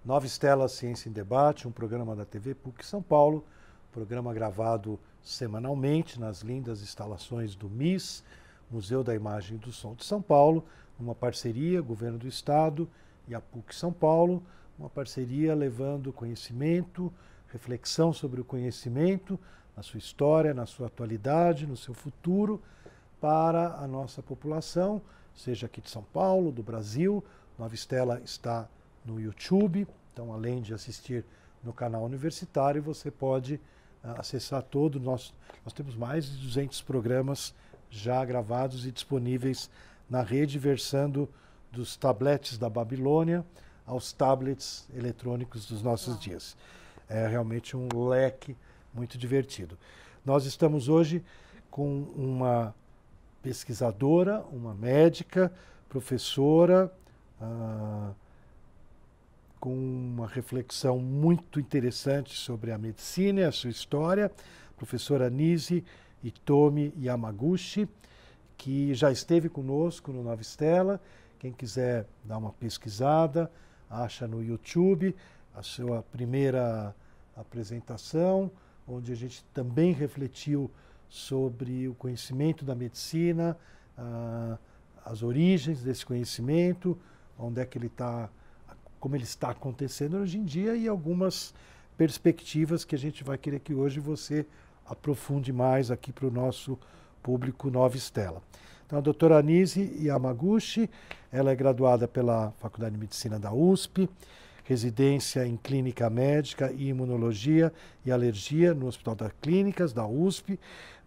Nova Estela Ciência em Debate, um programa da TV PUC São Paulo, programa gravado semanalmente nas lindas instalações do MIS, Museu da Imagem e do Som de São Paulo, uma parceria Governo do Estado e a PUC São Paulo, uma parceria levando conhecimento, reflexão sobre o conhecimento, na sua história, na sua atualidade, no seu futuro, para a nossa população, seja aqui de São Paulo, do Brasil. Nova Estela está no YouTube, então além de assistir no canal universitário, você pode acessar todo o nosso... Nós temos mais de 200 programas já gravados e disponíveis na rede, versando dos tabletes da Babilônia aos tablets eletrônicos dos nossos dias. É realmente um leque muito divertido. Nós estamos hoje com uma pesquisadora, uma médica, professora, com uma reflexão muito interessante sobre a medicina e a sua história, professora Nise Hitomi Yamaguchi, que já esteve conosco no Nova Estela. Quem quiser dar uma pesquisada, acha no YouTube a sua primeira apresentação, onde a gente também refletiu sobre o conhecimento da medicina, as origens desse conhecimento, onde é que ele está, como ele está acontecendo hoje em dia e algumas perspectivas que a gente vai querer que hoje você aprofunde mais aqui para o nosso público Nova Estela. Então, a doutora Nise Yamaguchi, ela é graduada pela Faculdade de Medicina da USP, residência em Clínica Médica e Imunologia e Alergia no Hospital das Clínicas da USP.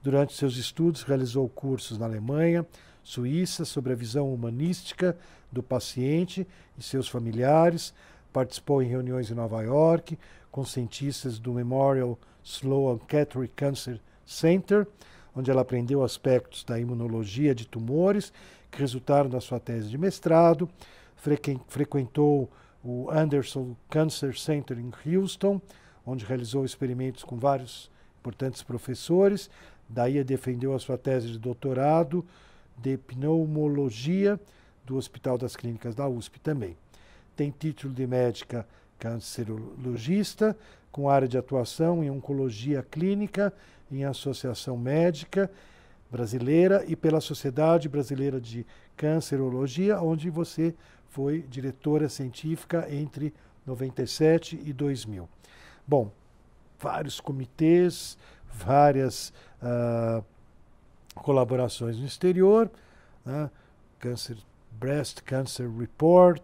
Durante seus estudos, realizou cursos na Alemanha, Suíça, sobre a visão humanística do paciente e seus familiares. Participou em reuniões em Nova York com cientistas do Memorial Sloan Kettering Cancer Center, onde ela aprendeu aspectos da imunologia de tumores que resultaram da sua tese de mestrado. Frequentou o Anderson Cancer Center em Houston, onde realizou experimentos com vários importantes professores. Daí defendeu a sua tese de doutorado de pneumologia do Hospital das Clínicas da USP também. Tem título de médica cancerologista, com área de atuação em oncologia clínica, em Associação Médica Brasileira e pela Sociedade Brasileira de Cancerologia, onde você foi diretora científica entre 97 e 2000. Bom, vários comitês, várias colaborações no exterior, né? Breast Cancer Report,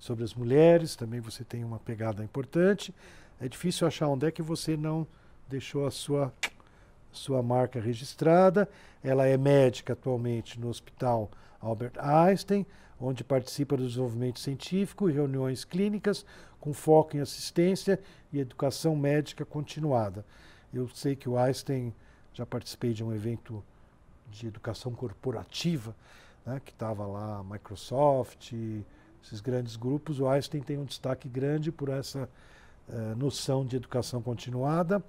sobre as mulheres, também você tem uma pegada importante. É difícil achar onde é que você não deixou a sua marca registrada. Ela é médica atualmente no Hospital Albert Einstein, onde participa do desenvolvimento científico e reuniões clínicas com foco em assistência e educação médica continuada. Eu sei que o Einstein, já participei de um evento de educação corporativa, né, que estava lá a Microsoft, esses grandes grupos. O Einstein tem um destaque grande por essa noção de educação continuada.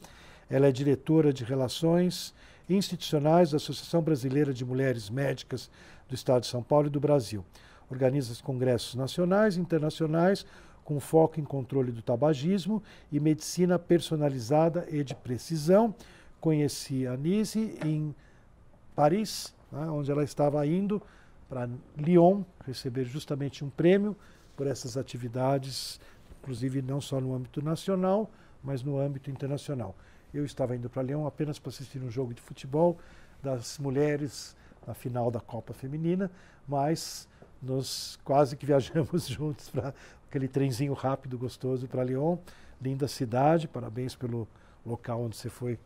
Ela é diretora de Relações Institucionais da Associação Brasileira de Mulheres Médicas do Estado de São Paulo e do Brasil. Organiza congressos nacionais e internacionais com foco em controle do tabagismo e medicina personalizada e de precisão. Conheci a Nise em Paris, né, onde ela estava indo para Lyon receber justamente um prêmio por essas atividades, inclusive não só no âmbito nacional, mas no âmbito internacional. Eu estava indo para Lyon apenas para assistir um jogo de futebol das mulheres na final da Copa Feminina, mas nós quase que viajamos juntos para aquele trenzinho rápido, gostoso para Lyon. Linda cidade, parabéns pelo local onde você foi,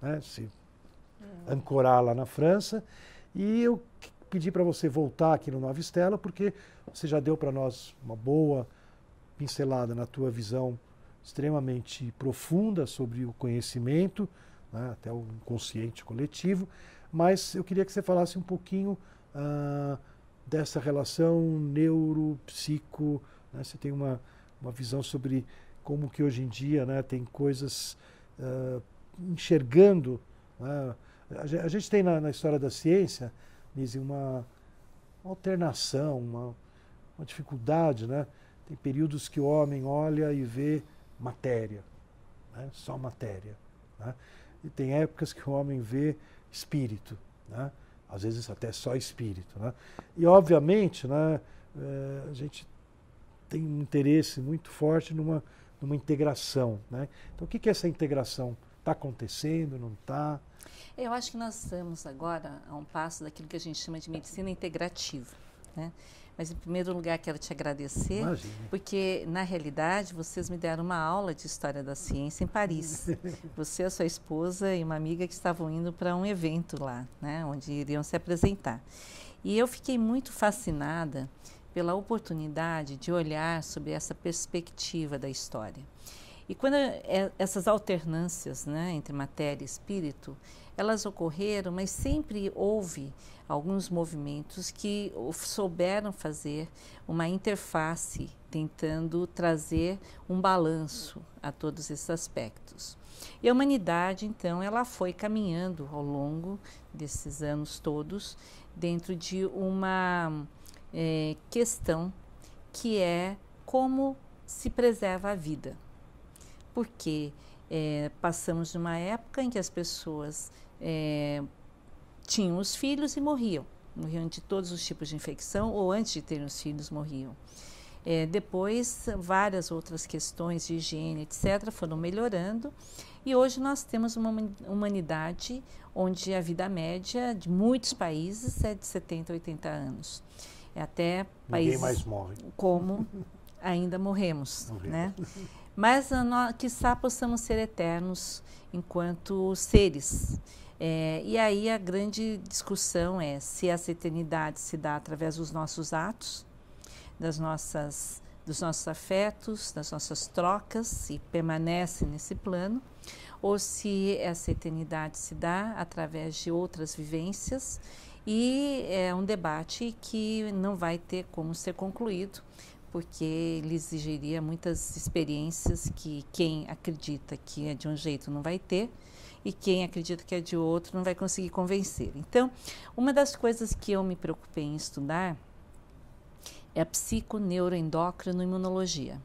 né, se ancorar lá na França. E eu pedi para você voltar aqui no Nova Estela, porque você já deu para nós uma boa pincelada na tua visão extremamente profunda sobre o conhecimento, né, até o inconsciente coletivo, mas eu queria que você falasse um pouquinho dessa relação neuropsico, né, você tem uma visão sobre como que hoje em dia, né, tem coisas enxergando, né, a gente tem na história da ciência, Nise, uma alternação, uma dificuldade, né? Tem períodos que o homem olha e vê matéria, né? Só matéria, né? E tem épocas que o homem vê espírito, né? Às vezes até só espírito, né? E obviamente, né, a gente tem um interesse muito forte numa integração, né? Então o que é essa integração? Está acontecendo, não está? Eu acho que nós estamos agora a um passo daquilo que a gente chama de medicina integrativa, né? Mas, em primeiro lugar, quero te agradecer, Imagina. porque, na realidade, vocês me deram uma aula de História da Ciência em Paris. Você, a sua esposa e uma amiga que estavam indo para um evento lá, né, onde iriam se apresentar. E eu fiquei muito fascinada pela oportunidade de olhar sobre essa perspectiva da história. E quando essas alternâncias, né, entre matéria e espírito, elas ocorreram, mas sempre houve alguns movimentos que souberam fazer uma interface, tentando trazer um balanço a todos esses aspectos. E a humanidade, então, ela foi caminhando ao longo desses anos todos dentro de uma questão que é como se preserva a vida. Porque passamos de uma época em que as pessoas tinham os filhos e morriam de todos os tipos de infecção, ou antes de terem os filhos morriam. Depois, várias outras questões de higiene, etc., foram melhorando, e hoje nós temos uma humanidade onde a vida média de muitos países é de 70, 80 anos. Até países mais morre. como ainda morremos, né? Mas, quiçá, possamos ser eternos enquanto seres. E aí a grande discussão é se essa eternidade se dá através dos nossos atos, dos nossos afetos, das nossas trocas, e permanece nesse plano, ou se essa eternidade se dá através de outras vivências, e é um debate que não vai ter como ser concluído, porque ele exigiria muitas experiências que quem acredita que é de um jeito não vai ter, e quem acredita que é de outro não vai conseguir convencer. Então, uma das coisas que eu me preocupei em estudar é a psiconeuroendócrino-imunologia.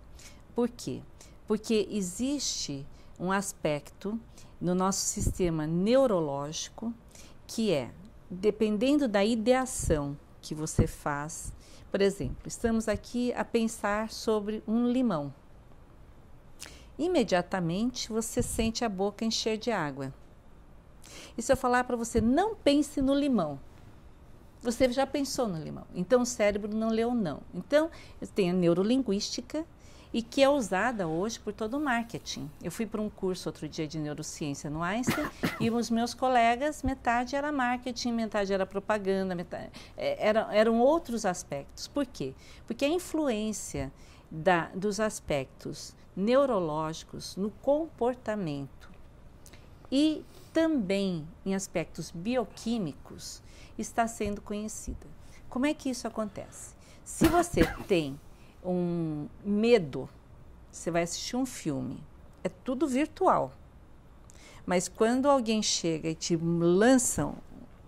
Por quê? Porque existe um aspecto no nosso sistema neurológico que é, dependendo da ideação que você faz, por exemplo, estamos aqui a pensar sobre um limão. Imediatamente você sente a boca encher de água. E se eu falar para você, não pense no limão, você já pensou no limão. Então o cérebro não leu não. Então tem a neurolinguística, e que é usada hoje por todo o marketing. Eu fui para um curso outro dia de neurociência no Einstein, e os meus colegas, metade era marketing, metade era propaganda, metade, eram outros aspectos. Por quê? Porque a influência dos aspectos neurológicos no comportamento e também em aspectos bioquímicos está sendo conhecida. Como é que isso acontece? Se você tem um medo, você vai assistir um filme, é tudo virtual, mas quando alguém chega e te lançam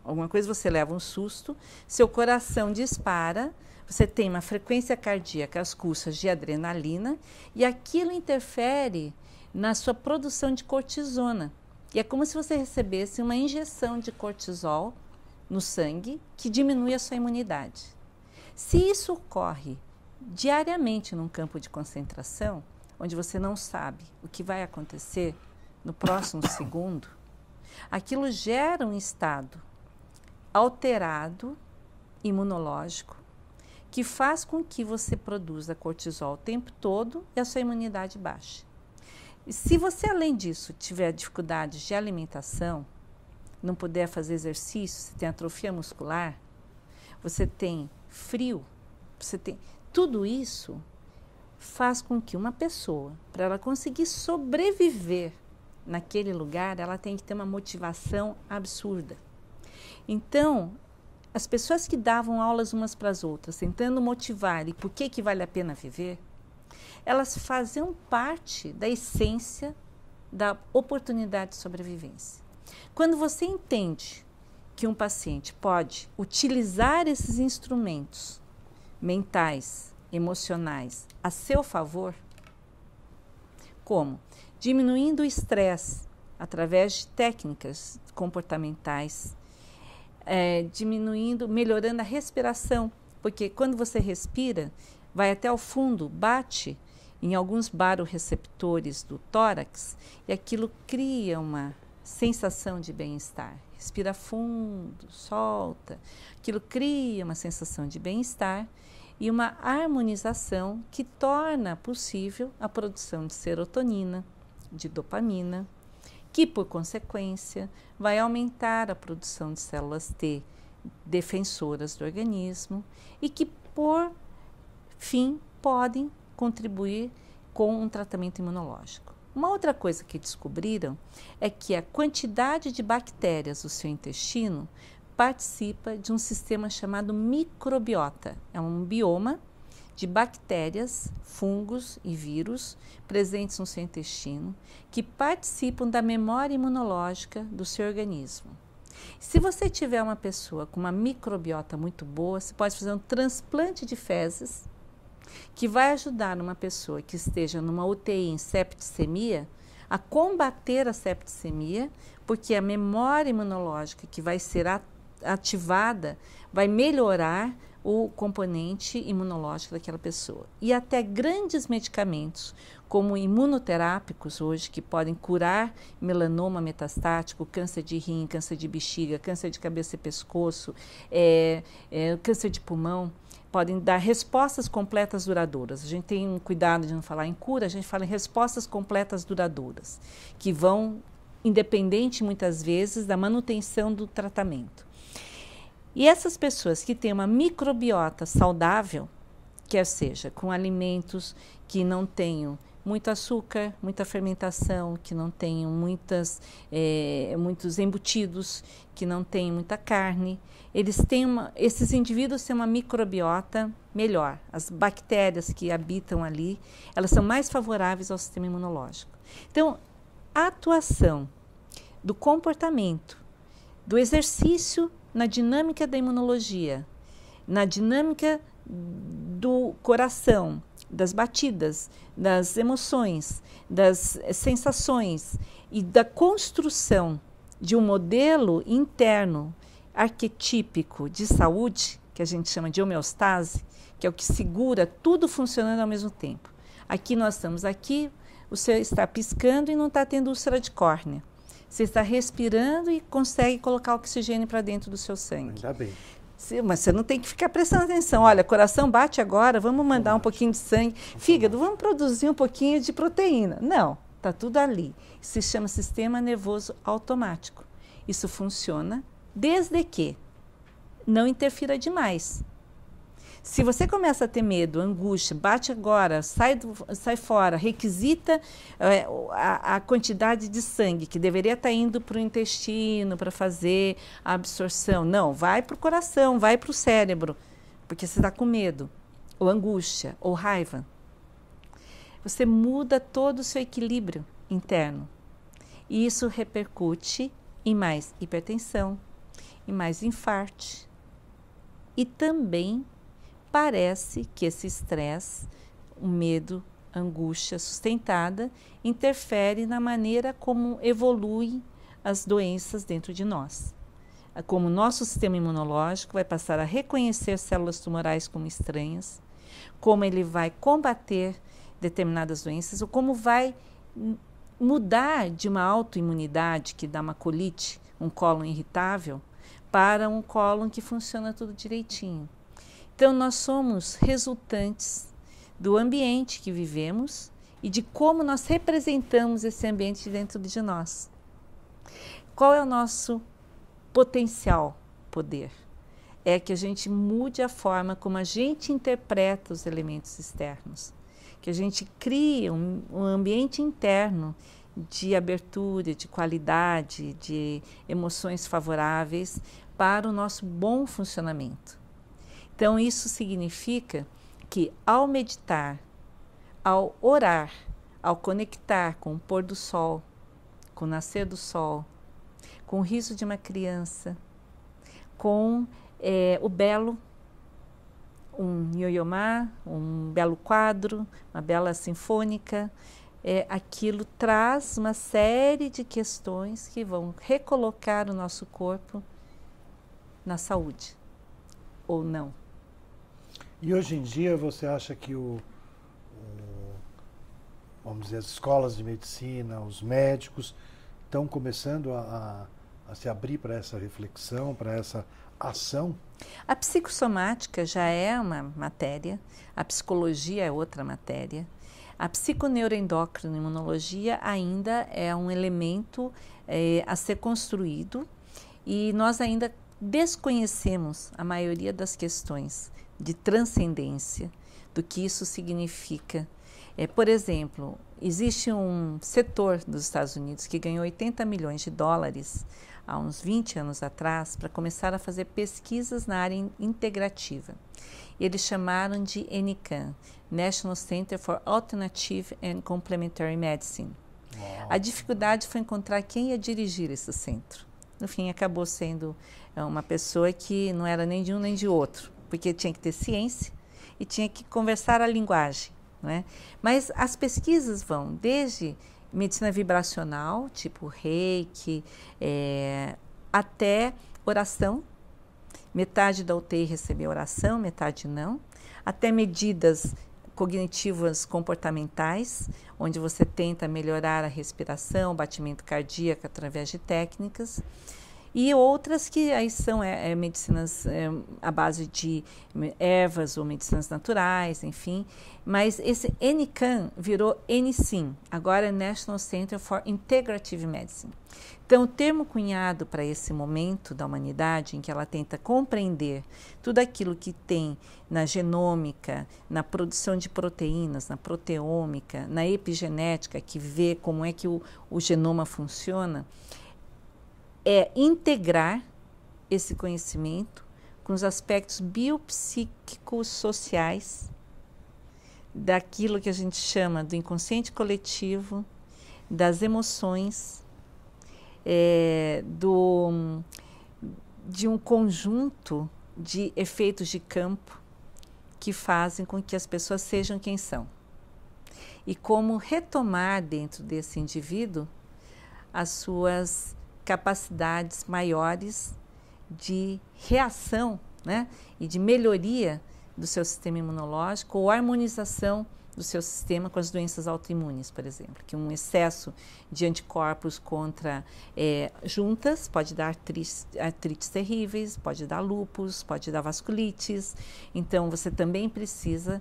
alguma coisa, você leva um susto, seu coração dispara, você tem uma frequência cardíaca às custas de adrenalina, e aquilo interfere na sua produção de cortisona. E é como se você recebesse uma injeção de cortisol no sangue, que diminui a sua imunidade. Se isso ocorre diariamente num campo de concentração, onde você não sabe o que vai acontecer no próximo segundo, aquilo gera um estado alterado imunológico, que faz com que você produza cortisol o tempo todo e a sua imunidade baixe. E se você, além disso, tiver dificuldades de alimentação, não puder fazer exercício, você tem atrofia muscular, você tem frio, você tem... Tudo isso faz com que uma pessoa, para ela conseguir sobreviver naquele lugar, ela tem que ter uma motivação absurda. Então, as pessoas que davam aulas umas para as outras, tentando motivar e por que vale a pena viver, elas faziam parte da essência da oportunidade de sobrevivência. Quando você entende que um paciente pode utilizar esses instrumentos mentais emocionais a seu favor, como diminuindo o estresse através de técnicas comportamentais, melhorando a respiração, porque quando você respira, vai até o fundo, bate em alguns barorreceptores do tórax e aquilo cria uma sensação de bem-estar. Respira fundo, solta, aquilo cria uma sensação de bem-estar e uma harmonização que torna possível a produção de serotonina, de dopamina, que por consequência vai aumentar a produção de células T defensoras do organismo e que por fim podem contribuir com um tratamento imunológico. Uma outra coisa que descobriram é que a quantidade de bactérias do seu intestino participa de um sistema chamado microbiota. É um bioma de bactérias, fungos e vírus presentes no seu intestino que participam da memória imunológica do seu organismo. Se você tiver uma pessoa com uma microbiota muito boa, você pode fazer um transplante de fezes que vai ajudar uma pessoa que esteja numa UTI em septicemia a combater a septicemia, porque a memória imunológica que vai ser ativada vai melhorar o componente imunológico daquela pessoa. E até grandes medicamentos, como imunoterápicos hoje, que podem curar melanoma metastático, câncer de rim, câncer de bexiga, câncer de cabeça e pescoço, câncer de pulmão, podem dar respostas completas duradouras. A gente tem um cuidado de não falar em cura, a gente fala em respostas completas duradouras, que vão, independente muitas vezes, da manutenção do tratamento. E essas pessoas que têm uma microbiota saudável, quer seja com alimentos que não tenham muito açúcar, muita fermentação, que não tenham muitos embutidos, que não tenham muita carne, esses indivíduos têm uma microbiota melhor. As bactérias que habitam ali, elas são mais favoráveis ao sistema imunológico. Então, a atuação do comportamento, do exercício na dinâmica da imunologia, na dinâmica do coração, das batidas, das emoções, das sensações e da construção de um modelo interno arquetípico de saúde, que a gente chama de homeostase, que é o que segura tudo funcionando ao mesmo tempo. Aqui nós estamos aqui, você está piscando e não está tendo úlcera de córnea. Você está respirando e consegue colocar oxigênio para dentro do seu sangue. Ainda bem. Mas você não tem que ficar prestando atenção. Olha, coração bate agora, vamos mandar um pouquinho de sangue. Fígado, vamos produzir um pouquinho de proteína. Não, está tudo ali. Isso se chama sistema nervoso automático. Isso funciona desde que não interfira demais. Se você começa a ter medo, angústia, bate agora, sai fora, requisita a quantidade de sangue que deveria estar indo para o intestino para fazer a absorção. Não, vai para o coração, vai para o cérebro, porque você está com medo, ou angústia, ou raiva. Você muda todo o seu equilíbrio interno. E isso repercute em mais hipertensão, em mais infarte e também parece que esse estresse, o medo, a angústia sustentada, interfere na maneira como evoluem as doenças dentro de nós. Como o nosso sistema imunológico vai passar a reconhecer células tumorais como estranhas, como ele vai combater determinadas doenças, ou como vai mudar de uma autoimunidade que dá uma colite, um cólon irritável, para um cólon que funciona tudo direitinho. Então, nós somos resultantes do ambiente que vivemos e de como nós representamos esse ambiente dentro de nós. Qual é o nosso potencial poder? É que a gente mude a forma como a gente interpreta os elementos externos, que a gente crie um ambiente interno de abertura, de qualidade, de emoções favoráveis para o nosso bom funcionamento. Então, isso significa que ao meditar, ao orar, ao conectar com o pôr do sol, com o nascer do sol, com o riso de uma criança, com o belo, um ioiô-ma, um belo quadro, uma bela sinfônica, aquilo traz uma série de questões que vão recolocar o nosso corpo na saúde, ou não. E hoje em dia você acha que vamos dizer, as escolas de medicina, os médicos estão começando a se abrir para essa reflexão, para essa ação? A psicossomática já é uma matéria, a psicologia é outra matéria, a psiconeuroendócrino-imunologia ainda é um elemento a ser construído e nós ainda desconhecemos a maioria das questões de transcendência, do que isso significa. Por exemplo, existe um setor dos Estados Unidos que ganhou 80 milhões de dólares há uns 20 anos atrás, para começar a fazer pesquisas na área integrativa. Eles chamaram de NCAM, National Center for Alternative and Complementary Medicine. Uau. A dificuldade foi encontrar quem ia dirigir esse centro. No fim, acabou sendo uma pessoa que não era nem de um nem de outro, porque tinha que ter ciência e tinha que conversar a linguagem, não é? Mas as pesquisas vão desde medicina vibracional, tipo reiki, até oração. Metade da UTI recebeu oração, metade não. Até medidas cognitivas comportamentais, onde você tenta melhorar a respiração, o batimento cardíaco através de técnicas. E outras que aí são medicinas à base de ervas ou medicinas naturais, enfim. Mas esse NCAM virou NCIM, agora é National Center for Integrative Medicine. Então, o termo cunhado para esse momento da humanidade, em que ela tenta compreender tudo aquilo que tem na genômica, na produção de proteínas, na proteômica, na epigenética, que vê como é que o genoma funciona, é integrar esse conhecimento com os aspectos biopsíquicos sociais daquilo que a gente chama do inconsciente coletivo, das emoções, de um conjunto de efeitos de campo que fazem com que as pessoas sejam quem são. E como retomar dentro desse indivíduo as suas capacidades maiores de reação, né, e de melhoria do seu sistema imunológico ou harmonização do seu sistema com as doenças autoimunes, por exemplo, que um excesso de anticorpos contra juntas pode dar artrites terríveis, pode dar lúpus, pode dar vasculites. Então, você também precisa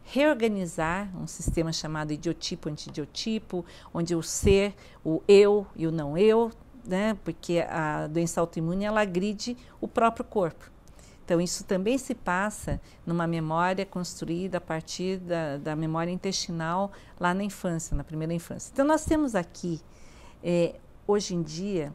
reorganizar um sistema chamado idiotipo-antidiotipo, onde o ser, o eu e o não eu, né, porque a doença autoimune ela agride o próprio corpo. Então, isso também se passa numa memória construída a partir da memória intestinal lá na infância, na primeira infância. Então, nós temos aqui, hoje em dia,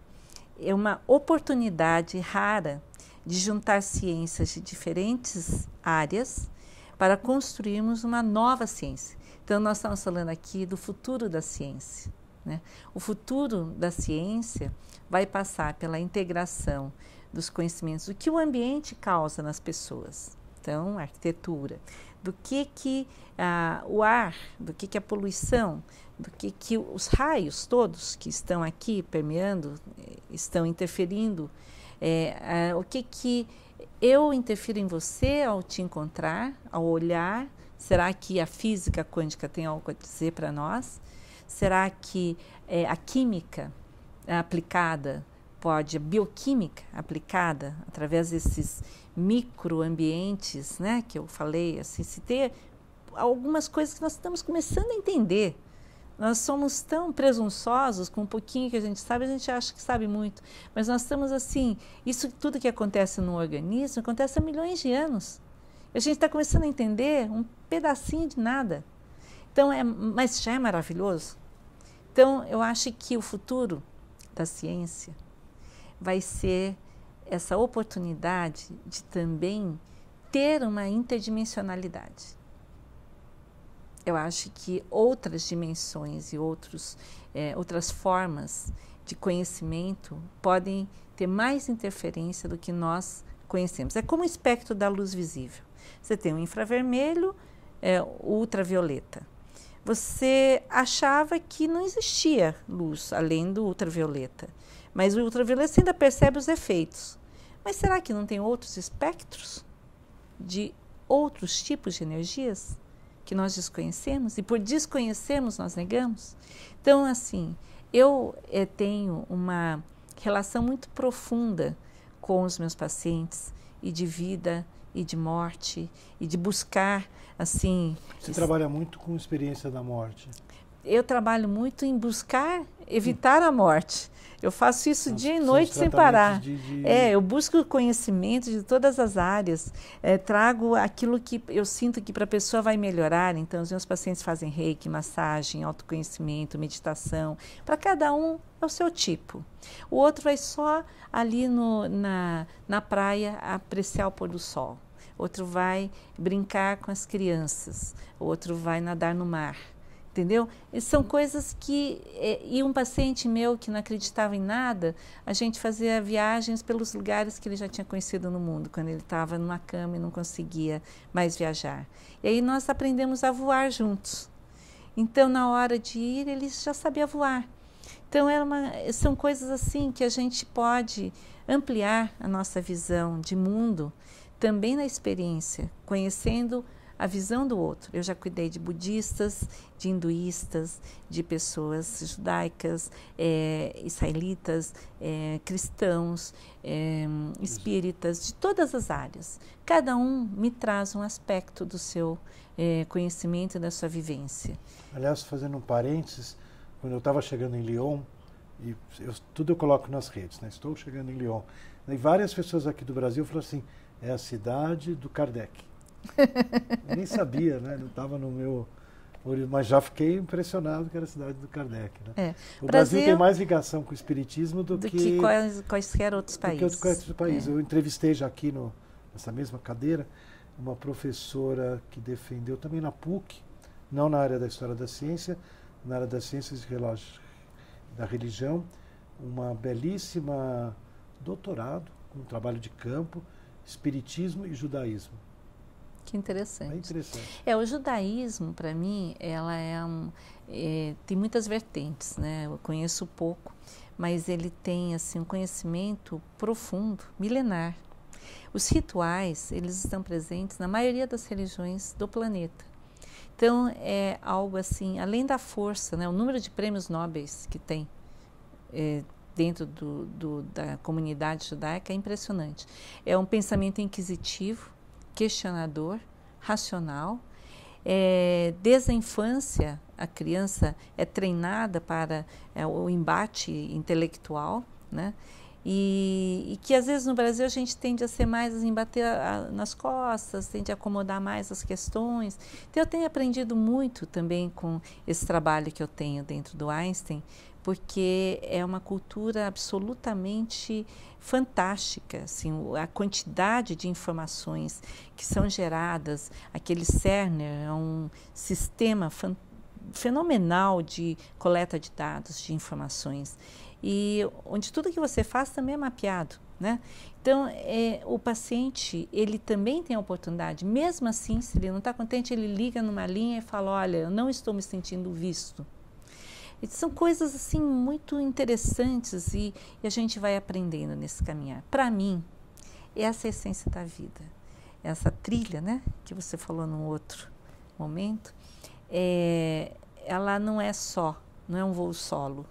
uma oportunidade rara de juntar ciências de diferentes áreas para construirmos uma nova ciência. Então, nós estamos falando aqui do futuro da ciência, né? O futuro da ciência vai passar pela integração dos conhecimentos, do que o ambiente causa nas pessoas. Então, a arquitetura, do que o ar, do que a poluição, do que os raios todos que estão aqui permeando, estão interferindo, o que eu interfiro em você ao te encontrar, ao olhar. Será que a física quântica tem algo a dizer para nós? Será que a química aplicada a bioquímica aplicada através desses microambientes, né, que eu falei, assim, se ter algumas coisas que nós estamos começando a entender. Nós somos tão presunçosos com um pouquinho que a gente acha que sabe muito, mas nós estamos assim, isso tudo que acontece no organismo acontece há milhões de anos. A gente está começando a entender um pedacinho de nada. Então, mas já é maravilhoso. Então, eu acho que o futuro da ciência vai ser essa oportunidade de também ter uma interdimensionalidade. Eu acho que outras dimensões e outras formas de conhecimento podem ter mais interferência do que nós conhecemos. É como o espectro da luz visível. Você tem o infravermelho, o ultravioleta. Você achava que não existia luz além do ultravioleta, mas o ultravioleta você ainda percebe os efeitos. Mas será que não tem outros espectros de outros tipos de energias que nós desconhecemos? E por desconhecermos, nós negamos? Então, assim, eu tenho uma relação muito profunda com os meus pacientes, e de vida, e de morte, e de buscar, assim... Você trabalha muito com experiência da morte? Eu trabalho muito em buscar evitar a morte. Eu faço isso dia e noite sem parar. Eu busco conhecimento de todas as áreas, trago aquilo que eu sinto que para a pessoa vai melhorar. Então, os meus pacientes fazem reiki, massagem, autoconhecimento, meditação. Para cada um é o seu tipo. O outro vai só ali na praia apreciar o pôr do sol. Outro vai brincar com as crianças. O outro vai nadar no mar. Entendeu? E são coisas que... E um paciente meu que não acreditava em nada, a gente fazia viagens pelos lugares que ele já tinha conhecido no mundo, quando ele estava numa cama e não conseguia mais viajar. E aí nós aprendemos a voar juntos. Então, na hora de ir, ele já sabia voar. Então, são coisas assim que a gente pode ampliar a nossa visão de mundo, também na experiência, conhecendo a visão do outro. Eu já cuidei de budistas, de hinduístas, de pessoas judaicas, israelitas, cristãos, espíritas, de todas as áreas. Cada um me traz um aspecto do seu conhecimento e da sua vivência. Aliás, fazendo um parênteses, quando eu estava chegando em Lyon, e tudo eu coloco nas redes, né? Estou chegando em Lyon, e várias pessoas aqui do Brasil falaram assim, é a cidade do Kardec. Eu nem sabia, né? Não estava no meu... Mas já fiquei impressionado que era a cidade do Kardec. Né? O Brasil tem mais ligação com o espiritismo do que quaisquer outros países. Eu entrevistei já aqui nessa mesma cadeira uma professora que defendeu também na PUC, não na área da história da ciência, na área das ciências da religião, uma belíssima doutorado, um trabalho de campo, espiritismo e judaísmo. Que interessante. É interessante. O judaísmo, para mim, ela tem muitas vertentes, né? Eu conheço pouco, mas ele tem assim um conhecimento profundo, milenar. Os rituais, eles estão presentes na maioria das religiões do planeta. Então, é algo assim, além da força, né? O número de prêmios nobres que tem dentro da comunidade judaica é impressionante. É um pensamento inquisitivo, questionador, racional. Desde a infância, a criança é treinada para o embate intelectual, né? E que às vezes no Brasil a gente tende a ser mais assim, bater nas costas, tende a acomodar mais as questões. Então eu tenho aprendido muito também com esse trabalho que eu tenho dentro do Einstein, porque é uma cultura absolutamente fantástica, assim, a quantidade de informações que são geradas. Aquele Cerner é um sistema fenomenal de coleta de dados, de informações, e onde tudo que você faz também é mapeado, né? Então, o paciente, ele também tem a oportunidade, mesmo assim, se ele não está contente, ele liga numa linha e fala, olha, eu não estou me sentindo visto. E são coisas assim muito interessantes e a gente vai aprendendo nesse caminhar. Para mim, essa é a essência da vida. Essa trilha, né, que você falou num outro momento, ela não é um voo solo.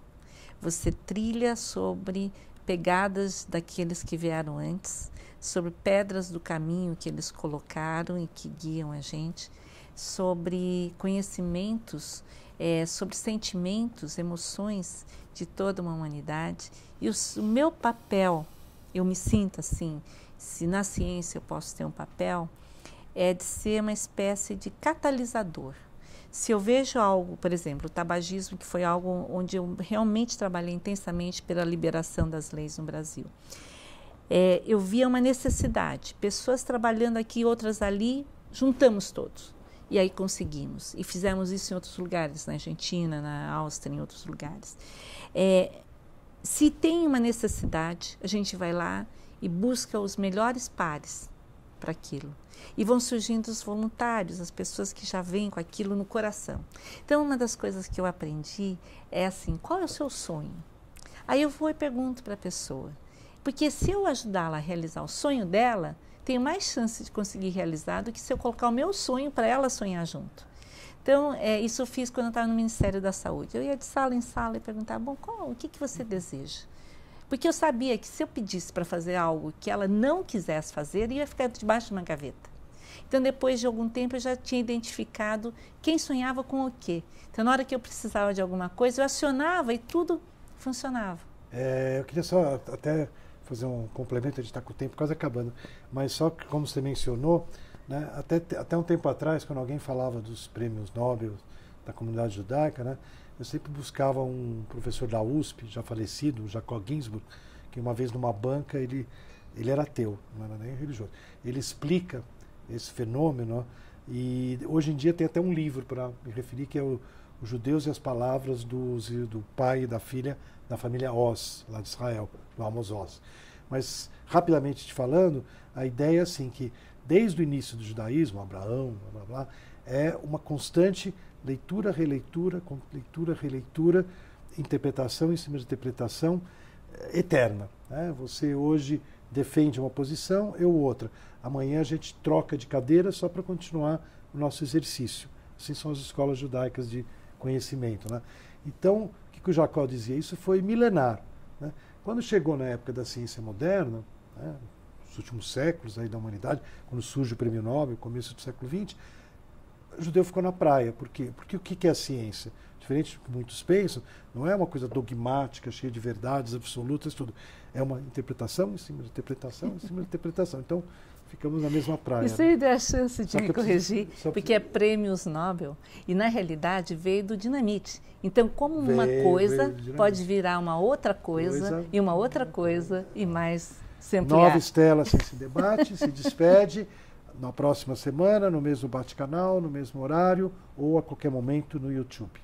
Você trilha sobre pegadas daqueles que vieram antes, sobre pedras do caminho que eles colocaram e que guiam a gente, sobre conhecimentos, sobre sentimentos, emoções de toda uma humanidade. E o meu papel, eu me sinto assim, se na ciência eu posso ter um papel, é de ser uma espécie de catalisador. Se eu vejo algo, por exemplo, o tabagismo, que foi algo onde eu realmente trabalhei intensamente pela liberação das leis no Brasil, eu via uma necessidade, pessoas trabalhando aqui, outras ali, juntamos todos. E aí conseguimos. E fizemos isso em outros lugares, na Argentina, na Áustria, em outros lugares. Se tem uma necessidade, a gente vai lá e busca os melhores pares para aquilo. E vão surgindo os voluntários, as pessoas que já vêm com aquilo no coração. Então, uma das coisas que eu aprendi é assim, qual é o seu sonho? Aí eu vou e pergunto para a pessoa. Porque se eu ajudá-la a realizar o sonho dela, tenho mais chance de conseguir realizar do que se eu colocar o meu sonho para ela sonhar junto. Então, isso eu fiz quando eu estava no Ministério da Saúde. Eu ia de sala em sala e perguntava, bom, o que você deseja? Porque eu sabia que se eu pedisse para fazer algo que ela não quisesse fazer, ia ficar debaixo de uma gaveta. Então, depois de algum tempo, eu já tinha identificado quem sonhava com o quê. Então, na hora que eu precisava de alguma coisa, eu acionava e tudo funcionava. Eu queria só até fazer um complemento, a gente está com o tempo quase acabando, mas só que, como você mencionou, né, até um tempo atrás, quando alguém falava dos prêmios Nobel da comunidade judaica, né, eu sempre buscava um professor da USP, já falecido, o Jacob Ginsburg, que uma vez numa banca, ele era ateu, não era nem religioso. Ele explica esse fenômeno e hoje em dia tem até um livro para me referir, que é Os Judeus e as Palavras do pai e da filha da família Oz, lá de Israel, do Amos Oz. Mas, rapidamente te falando, a ideia é assim, que desde o início do judaísmo, Abraão, blá, blá, blá, é uma constante leitura, releitura, interpretação em cima de interpretação eterna. Né? Você hoje defende uma posição, eu outra. Amanhã a gente troca de cadeira só para continuar o nosso exercício. Assim são as escolas judaicas de conhecimento. Né? Então, o que o Jacob dizia? Isso foi milenar. Né? Quando chegou na época da ciência moderna, né, nos últimos séculos aí da humanidade, quando surge o Prêmio Nobel, começo do século XX, o judeu ficou na praia. Por quê? Porque o que é a ciência? Diferente do que muitos pensam, não é uma coisa dogmática, cheia de verdades absolutas, tudo. É uma interpretação em cima de interpretação, em cima de interpretação. Então, ficamos na mesma praia. Isso aí deu a chance de me corrigir, porque é prêmios Nobel, e na realidade veio do dinamite. Então, como uma coisa pode virar uma outra coisa, e uma outra coisa, e mais se ampliar. Nova Estela Ciência e Debate se despede na próxima semana, no mesmo bate-canal, no mesmo horário, ou a qualquer momento no YouTube.